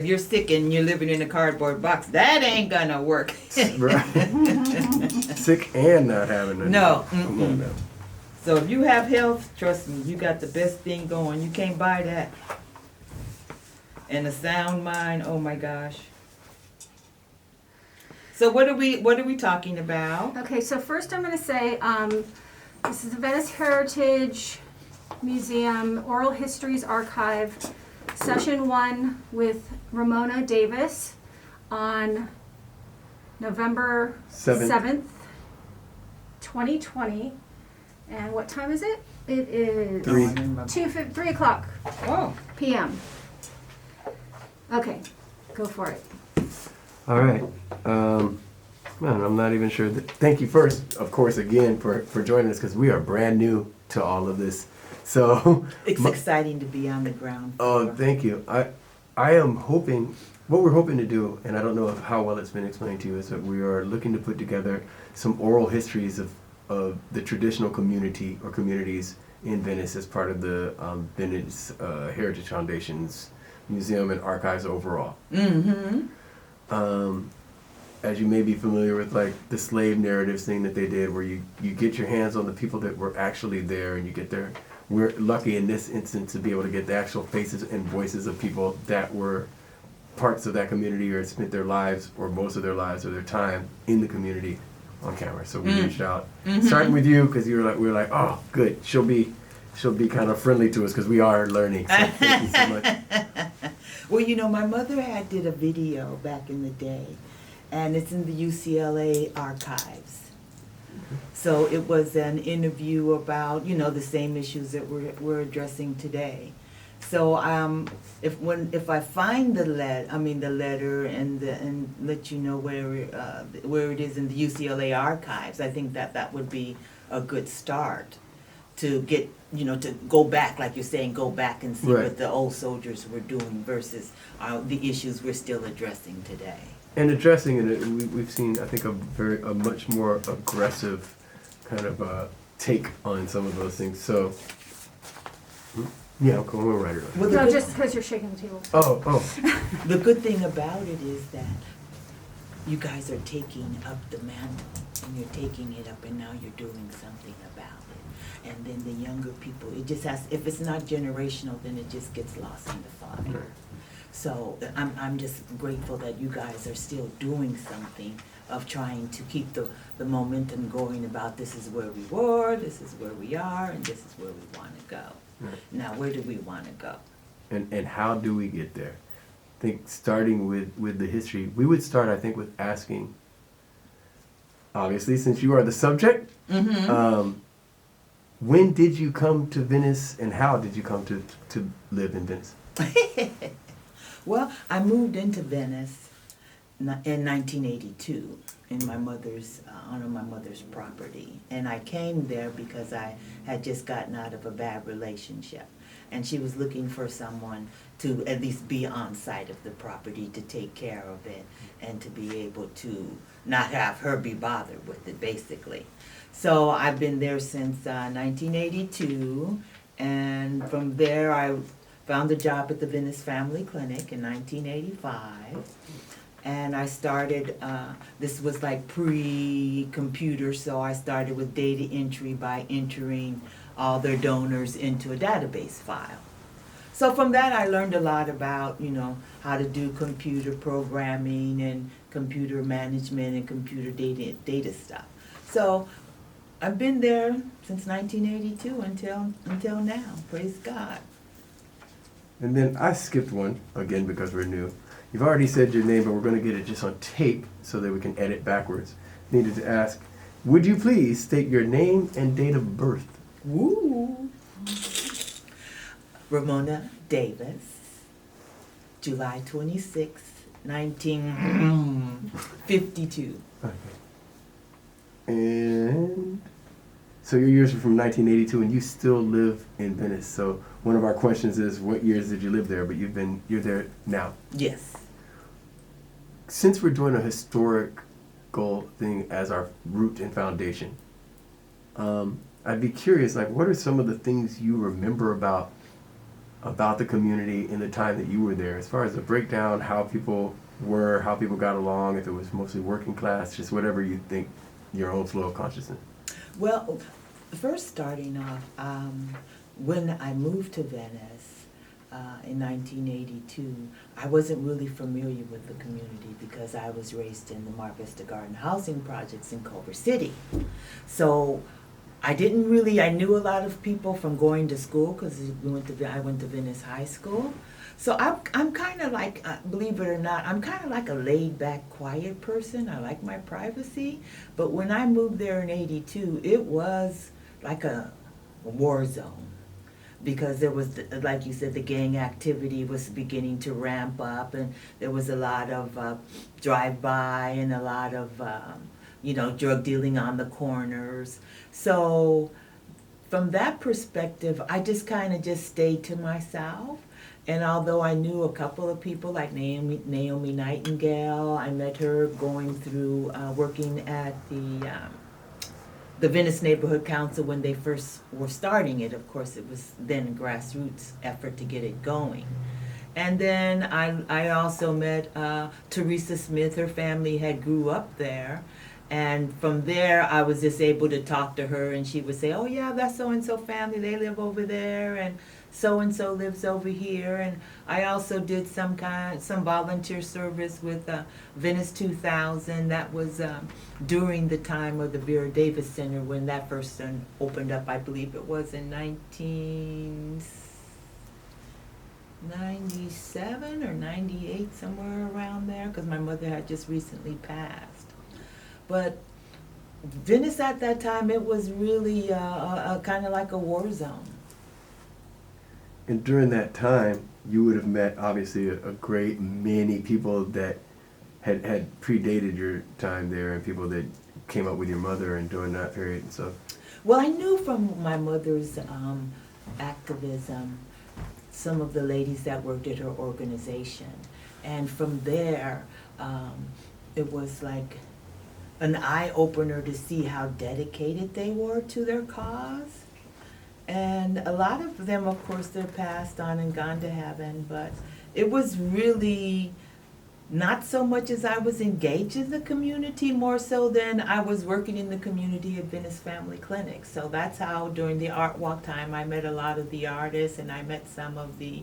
If you're sick and you're living in a cardboard box, that ain't gonna work. Right. Sick and not having anything. No. Come on now. So if you have health, trust me, you got the best thing going. You can't buy that. And a sound mind, oh my gosh. So what are we talking about? Okay, so first I'm going to say this is the Venice Heritage Museum Oral Histories Archive, Session 1 with Ramona Davis on November 7th, 2020. And what time is it? It is 3 o'clock Oh. p.m. Okay, go for it. All right. Man, I'm not even sure. Thank you first, of course, again for joining us because we are brand new to all of this. So It's exciting to be on the ground oh, floor. thank you. I am hoping, what we're hoping to do, and I don't know how well it's been explained to you, is that we are looking to put together some oral histories of the traditional community or communities in Venice as part of the Venice Heritage Foundation's museum and archives overall. Mm-hmm. As you may be familiar with, like the slave narratives thing that they did, where you get your hands on the people that were actually there, and you get their. We're lucky in this instance to be able to get the actual faces and voices of people that were parts of that community or spent their lives or most of their lives or their time in the community on camera. So we reached out, starting with you because we were like, oh, good, she'll be kind of friendly to us because we are learning. So thank you so much. Well, you know, my mother did a video back in the day, and it's in the UCLA archives. So it was an interview about, you know, the same issues that we're addressing today. So if I find the letter and let you know where it is in the UCLA archives, I think that would be a good start to get, you know, to go back, like you're saying, go back and see Right. what the old soldiers were doing versus the issues we're still addressing today. And addressing it, we've seen, I think, a much more aggressive kind of take on some of those things. So, yeah, I'm going right around. Well, No, just because you're shaking the table. Oh. The good thing about it is that you guys are taking up the mantle, and you're taking it up, and now you're doing something about it. And then the younger people, it just has, if it's not generational, then it just gets lost in the fire. So I'm just grateful that you guys are still doing something of trying to keep the momentum going about this is where we were, this is where we are, and this is where we want to go. Right. Now, where do we want to go? And how do we get there? I think starting with the history, we would start, I think, with asking, obviously, since you are the subject, when did you come to Venice and how did you come to live in Venice? Well, I moved into Venice in 1982 in my mother's on my mother's property, and I came there because I had just gotten out of a bad relationship, and she was looking for someone to at least be on site of the property to take care of it and to be able to not have her be bothered with it, basically. So I've been there since 1982, and from there I found a job at the Venice Family Clinic in 1985, and I started, this was like pre-computer, so I started with data entry by entering all their donors into a database file. So from that I learned a lot about, you know, how to do computer programming and computer management and computer data stuff. So I've been there since 1982 until now, praise God. And then I skipped one, again, because we're new. You've already said your name, but we're going to get it just on tape so that we can edit backwards. Needed to ask, would you please state your name and date of birth? Woo! Ramona Davis, July 26, 1952. Okay. And so your years are from 1982, and you still live in Venice. So one of our questions is, what years did you live there? But you're there now. Yes. Since we're doing a historical thing as our root and foundation, I'd be curious, like, what are some of the things you remember about about the community in the time that you were there, as far as the breakdown, how people were, how people got along, if it was mostly working class, just whatever you think, your own flow of consciousness. Well, first starting off, when I moved to Venice in 1982, I wasn't really familiar with the community because I was raised in the Mar Vista Garden housing projects in Culver City. So I knew a lot of people from going to school because I went to Venice High School. So I'm kind of like, believe it or not, I'm kind of like a laid back, quiet person. I like my privacy. But when I moved there in '82, it was like a war zone because there was, like you said, the gang activity was beginning to ramp up, and there was a lot of drive-by and a lot of, drug dealing on the corners. So from that perspective, I just kind of just stayed to myself. And although I knew a couple of people like Naomi Nightingale, I met her going through working at the Venice Neighborhood Council when they first were starting it. Of course, it was then a grassroots effort to get it going. And then I also met Teresa Smith. Her family had grew up there. And from there, I was just able to talk to her, and she would say, "Oh yeah, that's so-and-so family, they live over there, and so-and-so lives over here." And I also did some volunteer service with Venice 2000. That was during the time of the Vera Davis Center when that first opened up. I believe it was in 1997 or 98, somewhere around there, because my mother had just recently passed. But Venice at that time, it was really kind of like a war zone. And during that time, you would have met obviously a great many people that had predated your time there, and people that came up with your mother and during that period and stuff. Well, I knew from my mother's activism some of the ladies that worked at her organization. And from there, it was like an eye-opener to see how dedicated they were to their cause. And a lot of them, of course, they're passed on and gone to heaven, but it was really not so much as I was engaged in the community, more so than I was working in the community at Venice Family Clinic. So that's how during the art walk time I met a lot of the artists, and I met some of the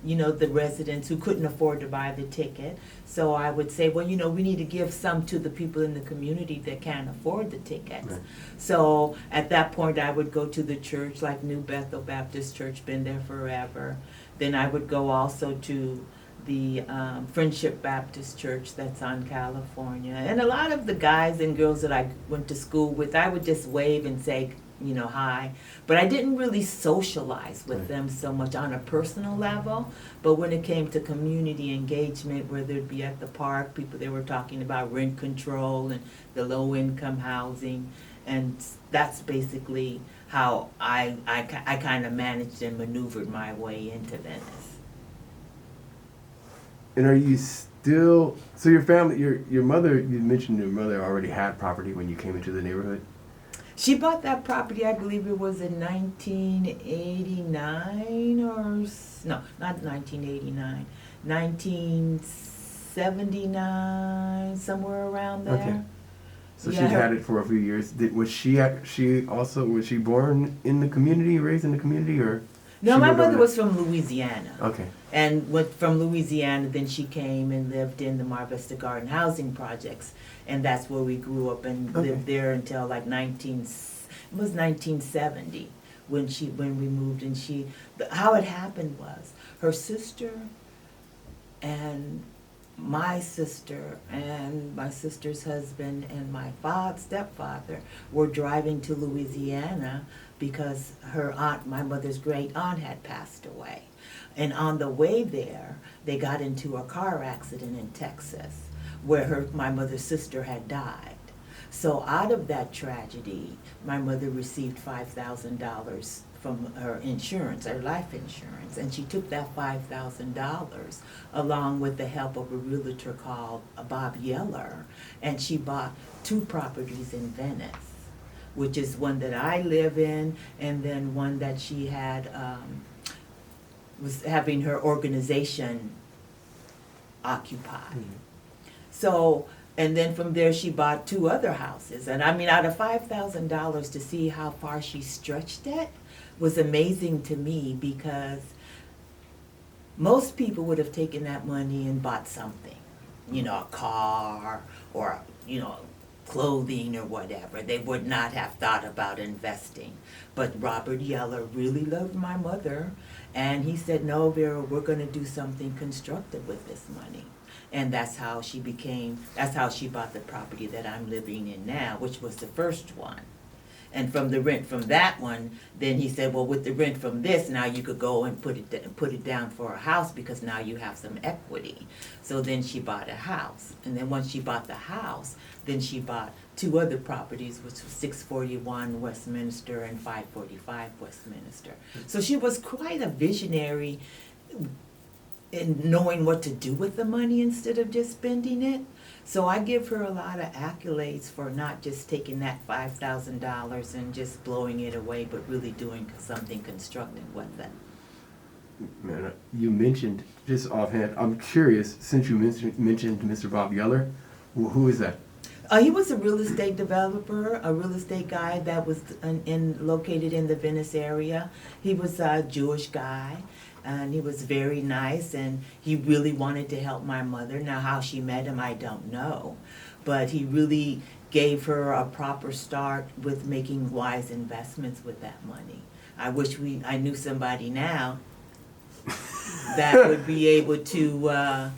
the residents who couldn't afford to buy the ticket. So I would say, well, we need to give some to the people in the community that can't afford the tickets. Right. So at that point, I would go to the church, like New Bethel Baptist Church, been there forever. Then I would go also to the Friendship Baptist Church that's on California. And a lot of the guys and girls that I went to school with, I would just wave and say, hi. But I didn't really socialize with them so much on a personal level. But when it came to community engagement, whether it be at the park, they were talking about rent control and the low-income housing. And that's basically how I kind of managed and maneuvered my way into Venice. And are you still, so your family, your mother, you mentioned your mother already had property when you came into the neighborhood? She bought that property, I believe it was in 1989 no, not 1989, 1979, somewhere around there. Okay. So yeah, she's had it for a few years. Was she born in the community, raised in the community, or? No, my mother was from Louisiana. Okay. And went from Louisiana, then she came and lived in the Mar Vista Garden housing projects. And that's where we grew up and lived there until like 1970 when we moved. And how it happened was her sister and my sister's husband and my stepfather were driving to Louisiana because her aunt, my mother's great aunt, had passed away. And on the way there, they got into a car accident in Texas where my mother's sister had died. So out of that tragedy, my mother received $5,000 from her insurance, her life insurance, and she took that $5,000 along with the help of a realtor called Bob Yeller, and she bought 2 properties in Venice, which is one that I live in, and then one that she had was having her organization occupied. Mm-hmm. So, and then from there she bought 2 other houses. And I mean, out of $5,000, to see how far she stretched it was amazing to me, because most people would have taken that money and bought something, you know, a car or, you know, clothing or whatever. They would not have thought about investing. But Robert Yeller really loved my mother, and he said, no, Vera, we're going to do something constructive with this money. And that's how she bought the property that I'm living in now, which was the first one. And from the rent from that one, then he said, well, with the rent from this, now you could go and put it down for a house, because now you have some equity. So then she bought a house. And then once she bought the house, then she bought 2 other properties, which was 641 Westminster and 545 Westminster. So she was quite a visionary in knowing what to do with the money instead of just spending it. So I give her a lot of accolades for not just taking that $5,000 and just blowing it away, but really doing something constructive with it. Man, you mentioned, just offhand, I'm curious, since you mentioned Mr. Bob Yeller, who is that? He was a real estate developer, a real estate guy that was located in the Venice area. He was a Jewish guy, and he was very nice, and he really wanted to help my mother. Now, how she met him, I don't know, but he really gave her a proper start with making wise investments with that money. I wish I knew somebody now that would be able to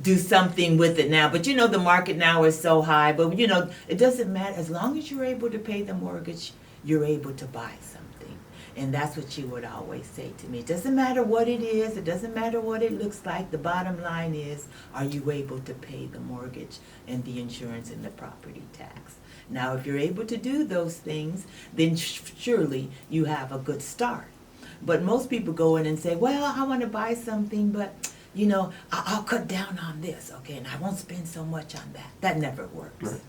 do something with it now. But you know, the market now is so high, but you know, it doesn't matter. As long as you're able to pay the mortgage, you're able to buy something. And that's what she would always say to me. It doesn't matter what it is, it doesn't matter what it looks like. The bottom line is, are you able to pay the mortgage and the insurance and the property tax? Now, if you're able to do those things, then surely you have a good start. But most people go in and say, well, I want to buy something, but you know, I'll cut down on this, okay, and I won't spend so much on that. That never works. Right.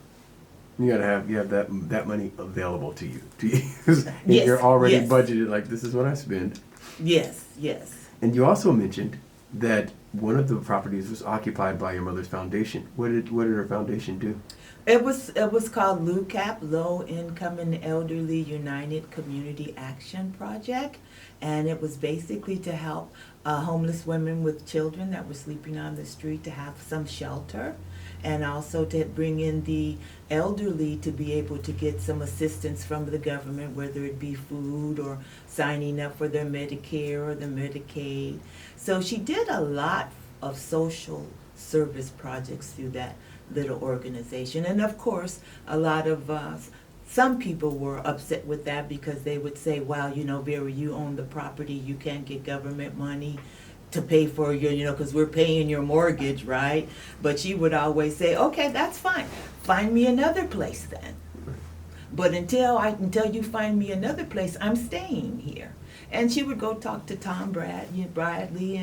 You have that money available to use. And Yes, you're already yes. budgeted, like, this is what I spend. Yes, yes. And you also mentioned that one of the properties was occupied by your mother's foundation. What did her foundation do? It was called LUCAP, Low Income and Elderly United Community Action Project, and it was basically to help homeless women with children that were sleeping on the street to have some shelter, and also to bring in the elderly to be able to get some assistance from the government, whether it be food or signing up for their Medicare or the Medicaid. So she did a lot of social service projects through that little organization. And of course, a lot of some people were upset with that, because they would say, well, you know, Vera, you own the property, you can't get government money to pay for your, you know, because we're paying your mortgage, right? But she would always say, okay, that's fine. Find me another place then. But until you find me another place, I'm staying here. And she would go talk to Tom Bradley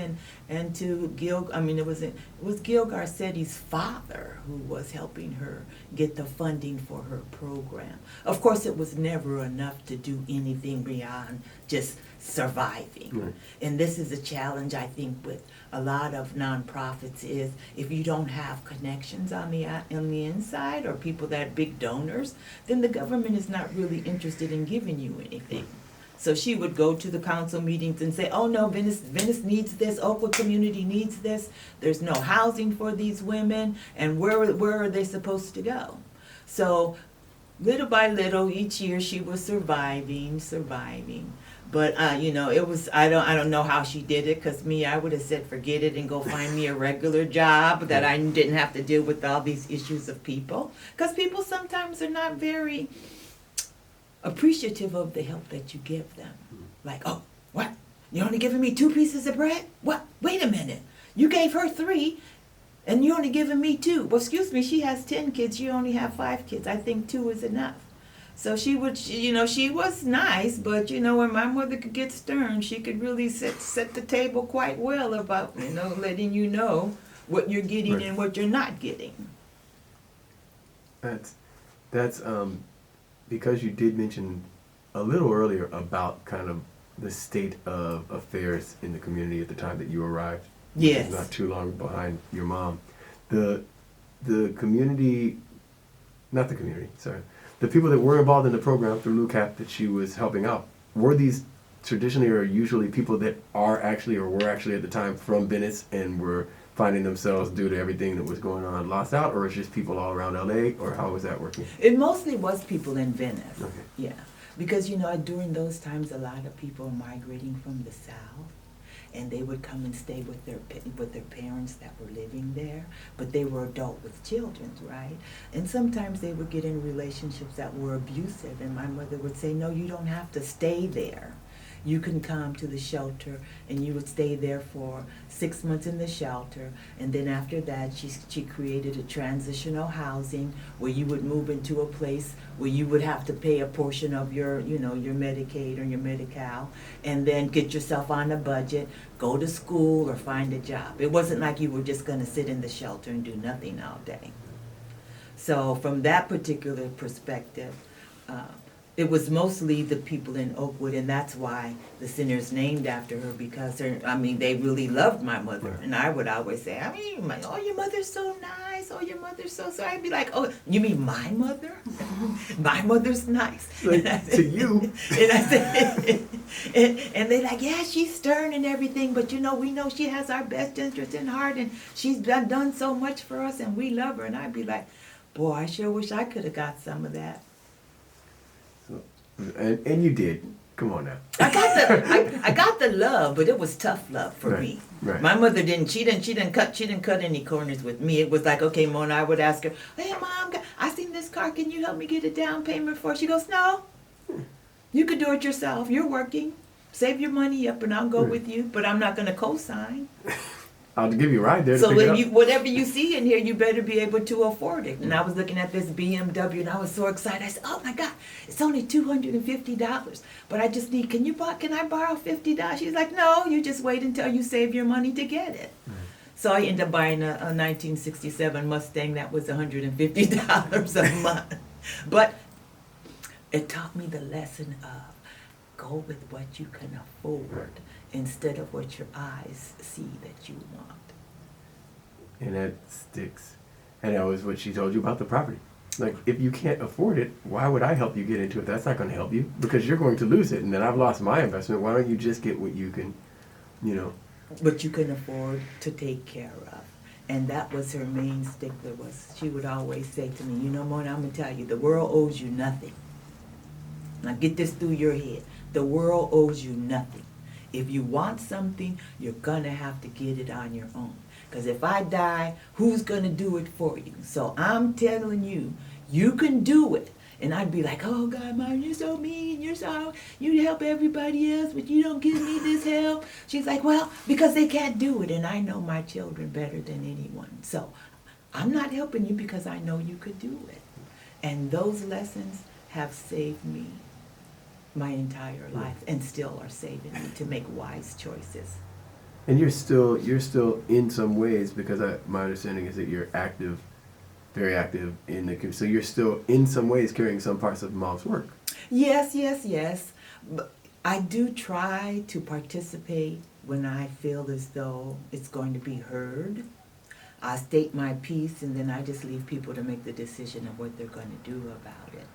and to Gil. I mean, it was Gil Garcetti's father who was helping her get the funding for her program. Of course, it was never enough to do anything beyond just surviving. Right. And this is a challenge, I think, with a lot of nonprofits, is if you don't have connections on the inside, or people that are big donors, then the government is not really interested in giving you anything. So she would go to the council meetings and say, oh no, Venice needs this, Oakwood community needs this, there's no housing for these women, and where are they supposed to go? So little by little, each year she was surviving. But you know, it was, I don't know how she did it, because I would have said forget it and go find me a regular job that I didn't have to deal with all these issues of people. Because people sometimes are not very appreciative of the help that you give them. Like, oh, what? You're only giving me 2 pieces of bread? What? Wait a minute. You gave her 3, and you're only giving me 2. Well, excuse me, she has 10 kids. You only have 5 kids. I think 2 is enough. So she was nice, but you know, when my mother could get stern, she could really set the table quite well about, you know, letting you know what you're getting Right. and what you're not getting. That's because you did mention a little earlier about kind of the state of affairs in the community at the time that you arrived. Yes. Not too long behind your mom. The community, not the community, sorry. The people that were involved in the program through LUCAP that she was helping out, were these traditionally or usually people that are actually or were actually at the time from Venice and were finding themselves due to everything that was going on lost out, or it's just people all around LA, or how was that working? It mostly was people in Venice. Okay. Yeah. Because, you know, during those times, a lot of people were migrating from the South, and they would come and stay with their parents that were living there, but they were adult with children, right? And sometimes they would get in relationships that were abusive, and my mother would say, no, you don't have to stay there. You can come to the shelter, and you would stay there for 6 months in the shelter, and then after that she created a transitional housing where you would move into a place where you would have to pay a portion of your, you know, your Medicaid or your Medi-Cal, and then get yourself on a budget, go to school or find a job. It wasn't like you were just going to sit in the shelter and do nothing all day. So from that particular perspective, it was mostly the people in Oakwood, and that's why the center's named after her, because they really loved my mother. Right. And I would always say, oh, your mother's so nice, oh, your mother's so, I'd be like, oh, you mean my mother? My mother's nice. Like, to you. And I said, and they're like, yeah, she's stern and everything, but you know, we know she has our best interest in heart, and she's done so much for us, and we love her. And I'd be like, boy, I sure wish I could have got some of that. And you did. Come on now. I got the love, but it was tough love for Right, me. right. My mother didn't cut any corners with me. It was like, okay, Mona, I would ask her, hey Mom, I seen this car, can you help me get a down payment for it? She goes, no. You could do it yourself. You're working. Save your money up and I'll go Right. with you, but I'm not gonna co-sign. I'll give you a ride there to So pick it up. whatever you see in here, you better be able to afford it. And I was looking at this BMW, and I was so excited. I said, "Oh my God, it's only $250, but I just need. Can I borrow $50?" She's like, "No, you just wait until you save your money to get it." So I ended up buying a 1967 Mustang that was $150 a month. But it taught me the lesson of go with what you can afford instead of what your eyes see that you want. And that sticks. And that was what she told you about the property. Like, if you can't afford it, why would I help you get into it? That's not going to help you because you're going to lose it. And then I've lost my investment. Why don't you just get what you can, you know? What you can afford to take care of. And that was her main stickler. She would always say to me, you know, Mona, I'm going to tell you, the world owes you nothing. Now get this through your head. The world owes you nothing. If you want something, you're going to have to get it on your own. Because if I die, who's going to do it for you? So I'm telling you, you can do it. And I'd be like, oh, God, Mom, you're so mean. You help everybody else, but you don't give me this help. She's like, well, because they can't do it. And I know my children better than anyone. So I'm not helping you because I know you could do it. And those lessons have saved me my entire life and still are saving me to make wise choices. And you're still in some ways, because my understanding is that you're active, very active in the community. So you're still in some ways carrying some parts of Mom's work. Yes. But I do try to participate when I feel as though it's going to be heard. I state my piece and then I just leave people to make the decision of what they're going to do about it.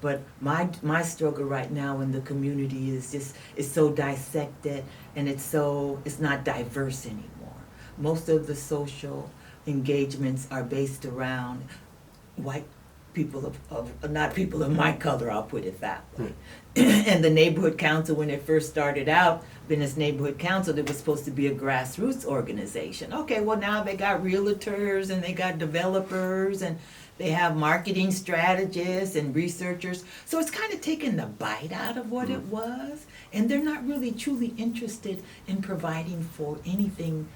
But my struggle right now in the community is so dissected, and it's not diverse anymore. Most of the social engagements are based around white people not people of my color, I'll put it that way. And the neighborhood council, when it first started out, Venice Neighborhood Council, it was supposed to be a grassroots organization. Okay, well now they got realtors and they got developers and they have marketing strategists and researchers. So it's kind of taken the bite out of what it was. And they're not really truly interested in providing for anything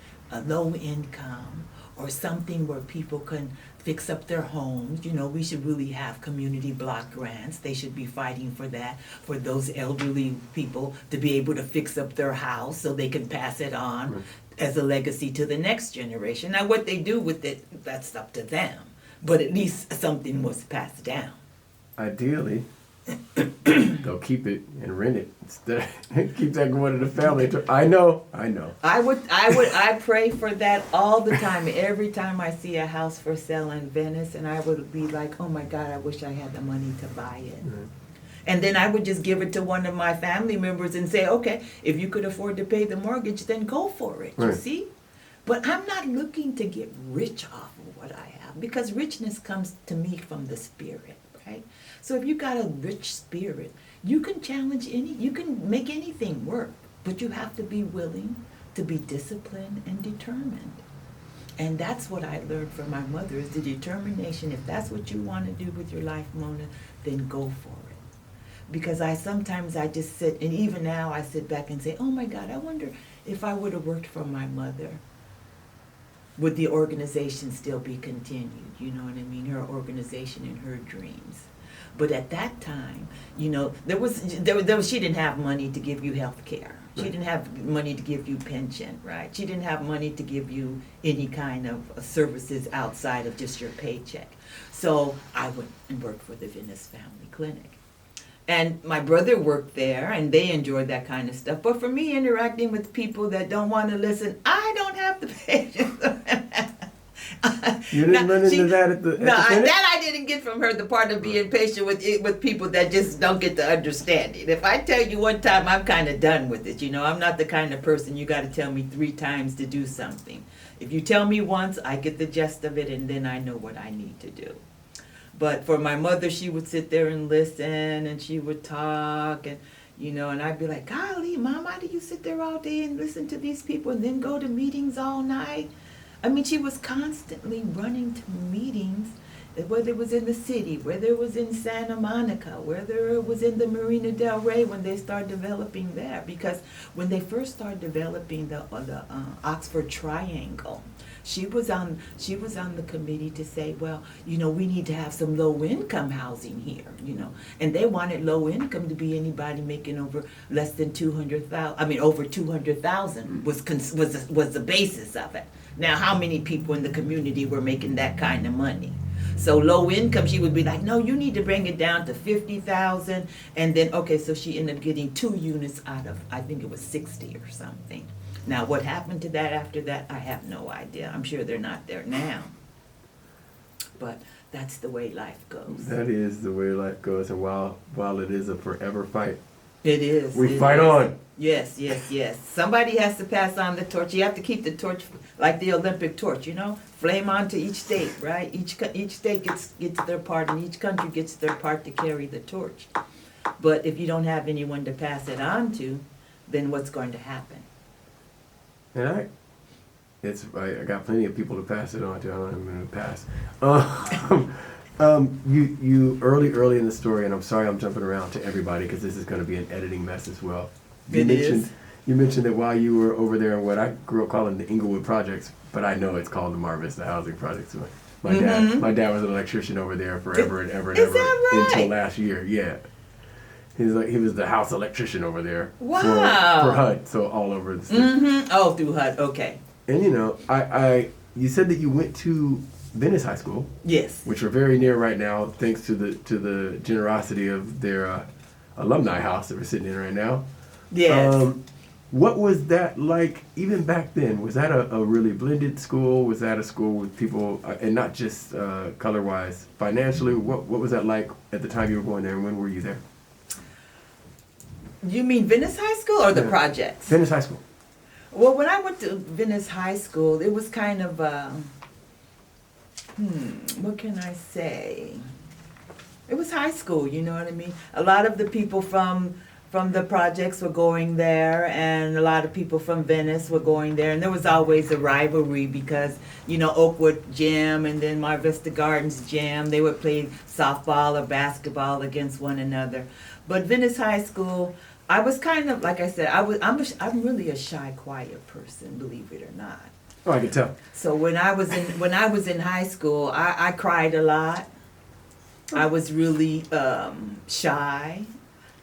low income or something where people can fix up their homes. You know, we should really have community block grants. They should be fighting for that, for those elderly people to be able to fix up their house so they can pass it on as a legacy to the next generation. Now what they do with it, that's up to them. But at least something was passed down. Ideally, they'll keep it and rent it instead. Keep that going to the family. I know. I pray for that all the time. Every time I see a house for sale in Venice, and I would be like, oh my God, I wish I had the money to buy it. Mm-hmm. And then I would just give it to one of my family members and say, okay, if you could afford to pay the mortgage, then go for it. You Right. see? But I'm not looking to get rich off of what I have, because richness comes to me from the spirit, right? So if you got a rich spirit, you can you can make anything work, but you have to be willing to be disciplined and determined. And that's what I learned from my mother, is the determination. If that's what you want to do with your life, Mona, then go for it. Because sometimes I just sit, and even now I sit back and say, oh my God, I wonder if I would have worked for my mother, would the organization still be continued? You know what I mean? Her organization and her dreams. But at that time, you know, she didn't have money to give you health care. She didn't have money to give you pension, right? She didn't have money to give you any kind of services outside of just your paycheck. So I went and worked for the Venice Family Clinic. And my brother worked there, and they enjoyed that kind of stuff. But for me, interacting with people that don't want to listen, I don't have the patience. You didn't run into that at the clinic? That I didn't get from her, the part of being patient with people that just don't get to understand it. If I tell you one time, I'm kind of done with it. You know, I'm not the kind of person you got to tell me 3 times to do something. If you tell me once, I get the gist of it, and then I know what I need to do. But for my mother, she would sit there and listen, and she would talk, and you know, and I'd be like, golly, Mom, why do you sit there all day and listen to these people and then go to meetings all night? I mean, she was constantly running to meetings, whether it was in the city, whether it was in Santa Monica, whether it was in the Marina Del Rey when they started developing there. Because when they first started developing the Oxford Triangle, she was on the committee to say, well, you know, we need to have some low-income housing here, you know. And they wanted low-income to be anybody making over less than 200,000. I mean, over 200,000 was the basis of it. Now, how many people in the community were making that kind of money? So low income, she would be like, no, you need to bring it down to 50,000. And then, okay, so she ended up getting 2 units out of, I think it was 60 or something. Now, what happened to that after that, I have no idea. I'm sure they're not there now. But that's the way life goes. That is the way life goes. And while it is a forever fight, it is. We fight on. Yes, yes, yes. Somebody has to pass on the torch. You have to keep the torch like the Olympic torch, you know? Flame on to each state, right? Each state gets their part, and each country gets their part to carry the torch. But if you don't have anyone to pass it on to, then what's going to happen? And I got plenty of people to pass it on to. I don't have them to pass. You early in the story, and I'm sorry I'm jumping around to everybody because this is going to be an editing mess as well. You mentioned that while you were over there in what I grew up calling the Inglewood Projects, but I know it's called the Mar Vista Housing Projects. My dad was an electrician over there forever and ever and Is ever that right? until last year. Yeah, he was the house electrician over there. Wow. For HUD, so all over the state. Mm-hmm. Oh, through HUD. Okay. And you know, you said that you went to Venice High School. Yes. Which we're very near right now, thanks to the generosity of their alumni house that we're sitting in right now. Yes. What was that like even back then? Was that a really blended school? Was that a school with people, and not just color-wise, financially? What was that like at the time you were going there, and when were you there? You mean Venice High School or the projects? Venice High School. Well, when I went to Venice High School, it was kind of, what can I say? It was high school, you know what I mean? A lot of the people from the projects were going there, and a lot of people from Venice were going there, and there was always a rivalry because, you know, Oakwood Gym and then Mar Vista Gardens Gym, they would play softball or basketball against one another. But Venice High School, I was kind of, like I said, I'm really a shy, quiet person, believe it or not. Oh, I can tell. So when I was in high school, I cried a lot. I was really shy.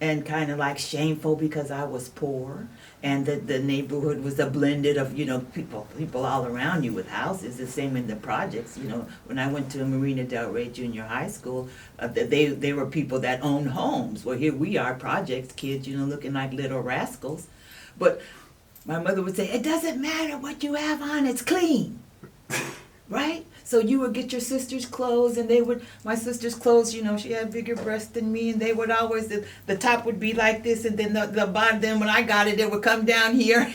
and kind of like shameful because I was poor, and the neighborhood was a blended of, you know, people all around you with houses. The same in the projects, you know. When I went to Marina Del Rey Junior High School, they were people that owned homes. Well, here we are, projects kids, you know, looking like little rascals. But my mother would say, it doesn't matter what you have on, it's clean. Right? So you would get your sister's clothes, and my sister's clothes, you know, she had bigger breasts than me, and they would always, the top would be like this, and then the bottom, then when I got it would come down here.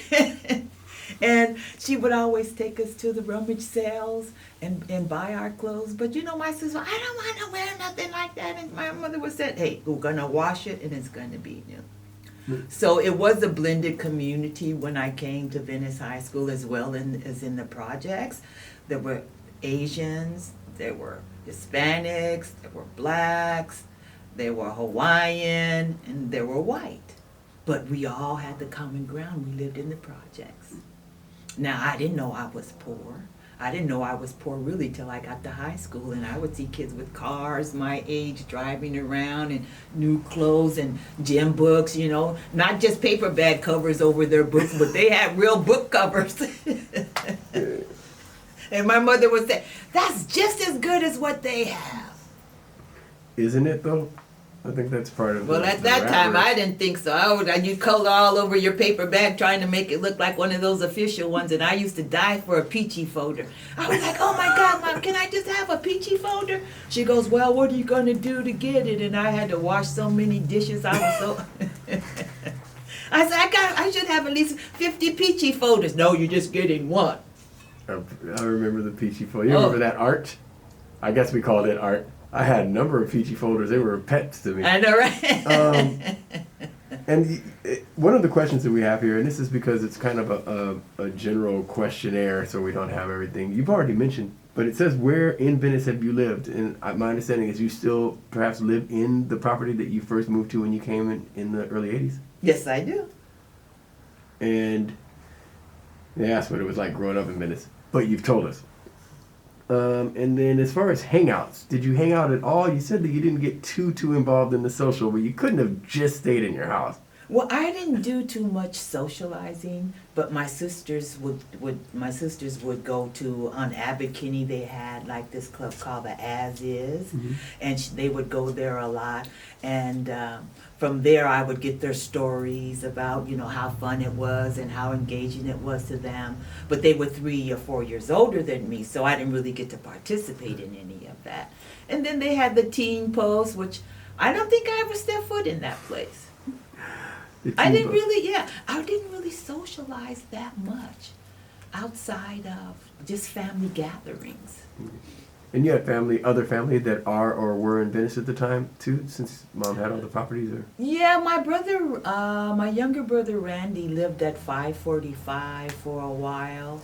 And she would always take us to the rummage sales and buy our clothes. But you know, my sister, I don't want to wear nothing like that. And my mother would say, hey, we're going to wash it, and it's going to be new. So it was a blended community when I came to Venice High School, as well as in the projects. There were Asians, there were Hispanics, there were blacks, there were Hawaiian, and there were white. But we all had the common ground. We lived in the projects. Now, I didn't know I was poor. I didn't know I was poor really till I got to high school, and I would see kids with cars my age driving around, and new clothes and gym books, you know, not just paper bag covers over their books, but they had real book covers. And my mother would say, that's just as good as what they have. Isn't it though? I think that's part of Well, at that time, I didn't think so. You'd color all over your paper bag trying to make it look like one of those official ones, and I used to die for a peachy folder. I was like, oh my God, Mom, can I just have a peachy folder? She goes, well, what are you going to do to get it? And I had to wash so many dishes. I was so... I said, I should have at least 50 peachy folders. No, you're just getting one. I remember the peachy folder. You remember that art? I guess we called it art. I had a number of peachy folders. They were pets to me. I know, right? And one of the questions that we have here, and this is because it's kind of a general questionnaire, so we don't have everything. You've already mentioned, but it says, where in Venice have you lived? And my understanding is you still perhaps live in the property that you first moved to when you came in the early 80s? Yes, I do. And they asked what it was like growing up in Venice, but you've told us. And then as far as hangouts, did you hang out at all? You said that you didn't get too involved in the social, but you couldn't have just stayed in your house. Well, I didn't do too much socializing, but my sisters would go to, on Abbot Kinney, they had like this club called the As Is, and they would go there a lot. And from there, I would get their stories about, you know, how fun it was and how engaging it was to them. But they were 3 or 4 years older than me, so I didn't really get to participate in any of that. And then they had the Teen Post, which I don't think I ever stepped foot in that place. I didn't really socialize that much outside of just family gatherings. And you had other family that are or were in Venice at the time too, since Mom had all the properties? Or? Yeah, my younger brother Randy lived at 545 for a while,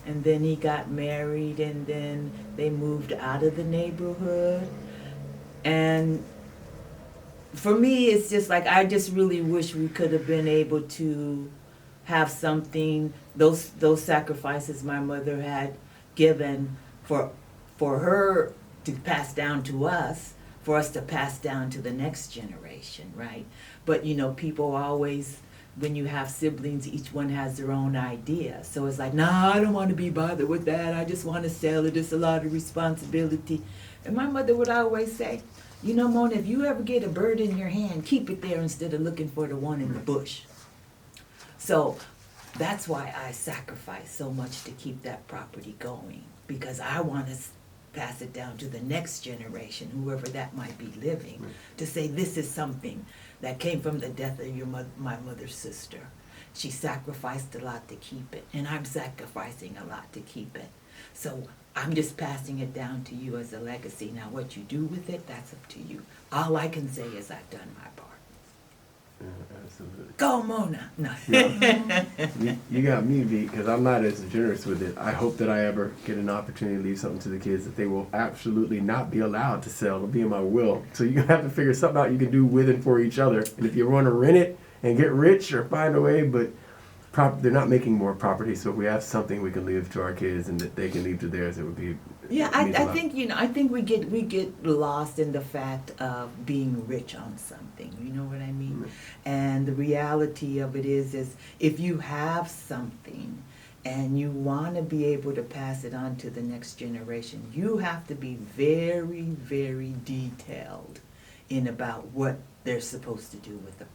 and then he got married, and then they moved out of the neighborhood. And for me, it's just like, I just really wish we could have been able to have something, those sacrifices my mother had given for her to pass down to us, for us to pass down to the next generation, right? But you know, people always, when you have siblings, each one has their own idea. So it's like, nah, I don't want to be bothered with that. I just want to sell it. It's a lot of responsibility. And my mother would always say, you know, Mona, if you ever get a bird in your hand, keep it there instead of looking for the one in the bush. So that's why I sacrifice so much to keep that property going, because I want to pass it down to the next generation, whoever that might be living, to say this is something that came from the death of my mother's sister. She sacrificed a lot to keep it, and I'm sacrificing a lot to keep it. So I'm just passing it down to you as a legacy. Now what you do with it, that's up to you. All I can say is I've done my part. Absolutely. Go, Mona. No. You got me beat, because I'm not as generous with it. I hope that I ever get an opportunity to leave something to the kids that they will absolutely not be allowed to sell. It'll be in my will. So you have to figure something out you can do with and for each other. And if you want to rent it and get rich or find a way, but they're not making more property. So if we have something we can leave to our kids and that they can leave to theirs, it would be Yeah, It means a I lot. think, I think we get lost in the fact of being rich on something, you know what I mean? And the reality of it is if you have something and you want to be able to pass it on to the next generation, you have to be very, very detailed in about what they're supposed to do with the